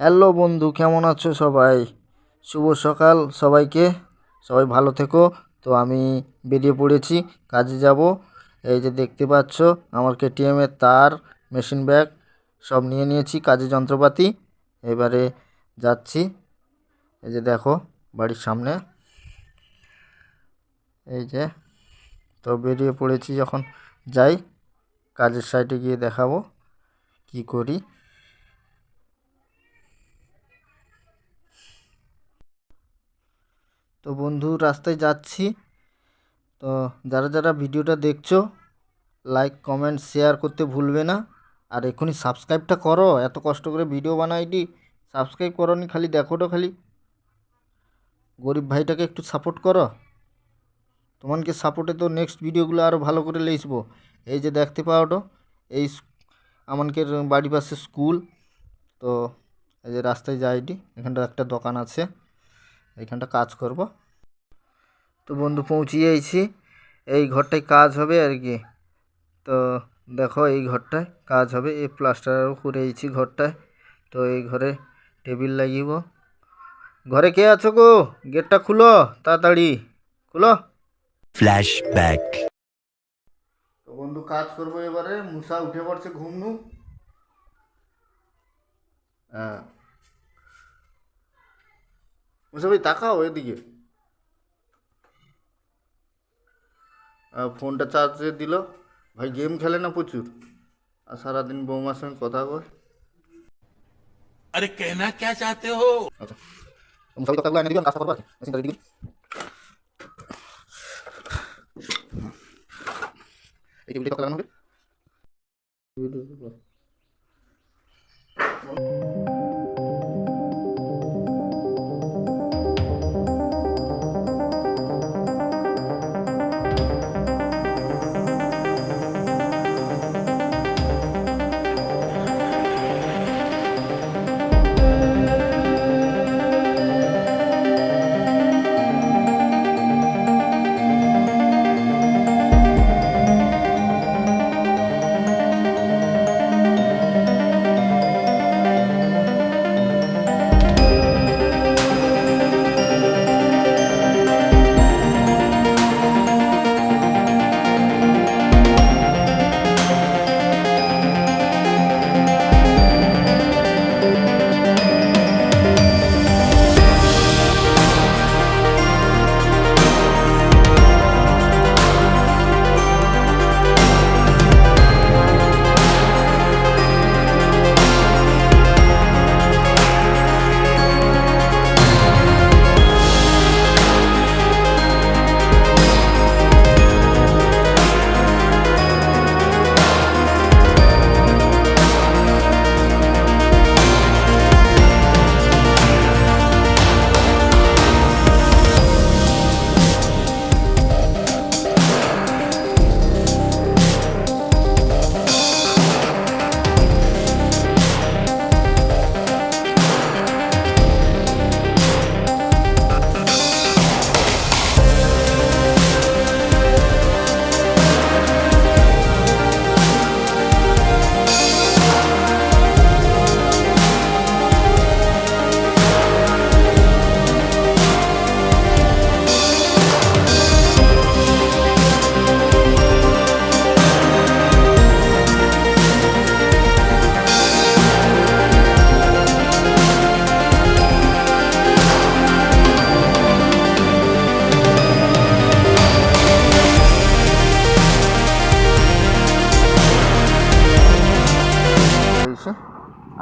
Hello বন্ধু, কেমন আছো সবাই? শুভ সকাল সবাইকে। সবাই ভালো থেকো। তো আমি বেরিয়ে পড়েছি, কাজে যাব। এই যে দেখতে পাচ্ছ, আমার কেটিএমের তার, মেশিন ব্যাগ সব নিয়ে নিয়েছি, কাজের যন্ত্রপাতি। এবারে যাচ্ছি। এই যে দেখো, বাড়ির সামনে। এই যে, তো বেরিয়ে পড়েছি। যখন যাই, কাজের সাইটে গিয়ে দেখাবো কি করি। তো বন্ধু, রাস্তায় যাচ্ছি। তো যারা যারা ভিডিওটা দেখছো, লাইক কমেন্ট শেয়ার করতে ভুলবে না। আর এখনই সাবস্ক্রাইবটা করো, এত কষ্ট করে ভিডিও বানাইটি, সাবস্ক্রাইব করোনি, খালি দেখো তো, খালি গরিব ভাইটাকে একটু সাপোর্ট করো। তোমাকে সাপোর্টে তো নেক্সট ভিডিওগুলো আরও ভালো করে লিখবো। এই যে দেখতে পাও তো, এই আমাদের বাড়ির পাশে স্কুল। তো এই যে রাস্তায় যাইটি, এখানটা একটা দোকান আছে, এইখানটা কাজ করব। তো বন্ধু, পৌঁছিয়েছি। এই ঘরটায় কাজ হবে আর কি। তো দেখো, এই ঘরটায় কাজ হবে, এই প্লাস্টারও করেছি ঘরটায়। তো এই ঘরে টেবিল লাগিব। ঘরে কে আছো গো? গেটটা খুলো, তাড়াতাড়ি খুলো। ফ্ল্যাশব্যাক। তো বন্ধু, কাজ করবো এবারে। মুসা উঠে পড়ছে ঘুমনু। হ্যাঁ, মুসা ভাই তাকাও এদিকে। ফোনটা চার্জে দিল। ভাই গেম খেলে না প্রচুর, আর সারাদিন বৌমার সঙ্গে কথা কয়। अरे कहना क्या चाहते हो? আচ্ছা, মুসা ভাই কথাগুলো এনে দিবি, আমি কাজটা করবো। আর কি মেশিনটা রেডি করি। এই টেবিলটা কথা লাগানো হবে।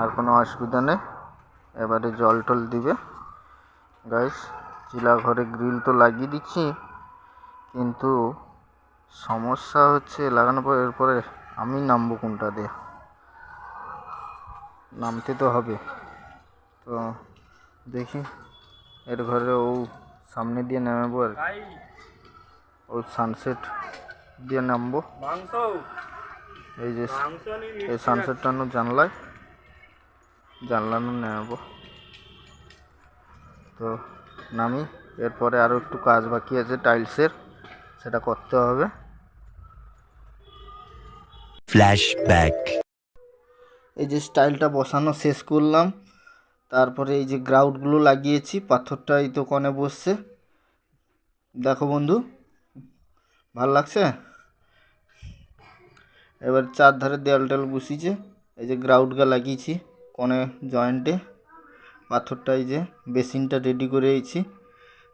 আর কোনো অসুবিধা নেই। এবারে জল টল দিবে গাইস। চিলা ঘরে গ্রিল তো লাগিয়ে দিচ্ছি, কিন্তু সমস্যা হচ্ছে লাগানোর পর এরপরে আমি নামবো কোনটা দিয়ে? নামতে তো হবে। তো দেখি, এর ঘরে ও সামনে দিয়ে নামাবো আর ও সানসেট দিয়ে নামবো। এই যে এই সানসেটটা জানলানো নামাবো। তো নামি। এরপরে আরও একটু কাজ বাকি আছে টাইলসের, সেটা করতে হবে। ফ্ল্যাশব্যাক। এই যে স্টাইলটা বসানো শেষ করলাম, তারপরে এই যে গ্রাউটগুলো লাগিয়েছি, পাথরটা এই তো কনে বসছে, দেখো বন্ধু ভাল লাগছে। এবার চারধারে দেয়াল টেয়াল বসিয়েছে, এই যে গ্রাউটগা লাগিয়েছি কনে জয়েন্টে, পাথরটা এই যে বেসিনটা রেডি করে এইছি,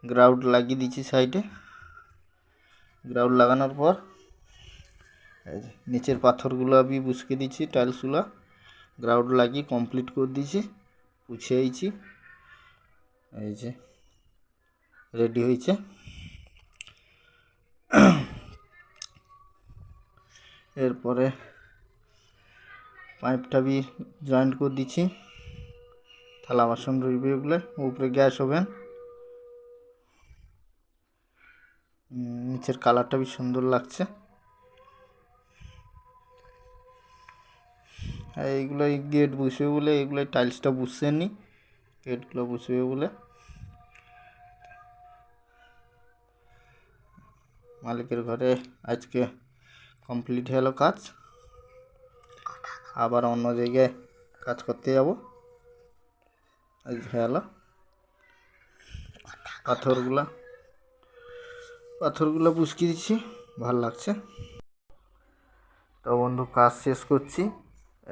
গ্রাউট লাগিয়ে দিচ্ছি সাইডে। গ্রাউট লাগানোর পর এই যে নিচের পাথরগুলো আমি বুসকে দিচ্ছি, টাইলসগুলো গ্রাউট লাগিয়ে কমপ্লিট করে দিয়েছি, পুছিয়েছি, এই যে রেডি হয়েছে। এরপরে পাইপটা বি জয়েন্ট করে দিচ্ছি, থালা বাসন রইবে ওগুলো, উপরে গ্যাস ওভেন। নিচের কালারটা বেশ সুন্দর লাগছে। এইগুলো গেট বসবে বলে, এগুলো টাইলসটা বসছে নি, গেটগুলো বসবে বলে মালিকের ঘরে আজকে কমপ্লিট হলো কাজ। আবার অন্য জায়গায় কাজ করতে যাব। আজ হলো পাথরগুলো বুসকি দিচ্ছি, ভাল লাগছে। তো বন্ধু কাজ শেষ করছি,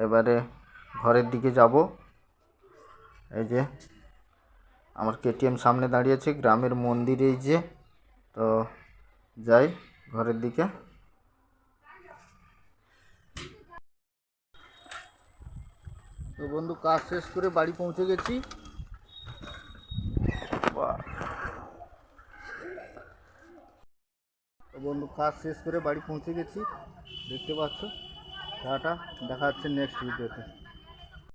এবারে ঘরের দিকে যাব। এই যে আমার কেটিএম সামনে দাঁড়িয়ে আছে, গ্রামের মন্দির এই যে, তো যাই ঘরের দিকে। তো বন্ধু কাজ শেষ করে বাড়ি পৌঁছে গেছি। তো বন্ধু কাজ শেষ করে বাড়ি পৌঁছে গেছি, দেখতে পাচ্ছ। টাটা, দেখা হচ্ছে নেক্সট ভিডিওতে।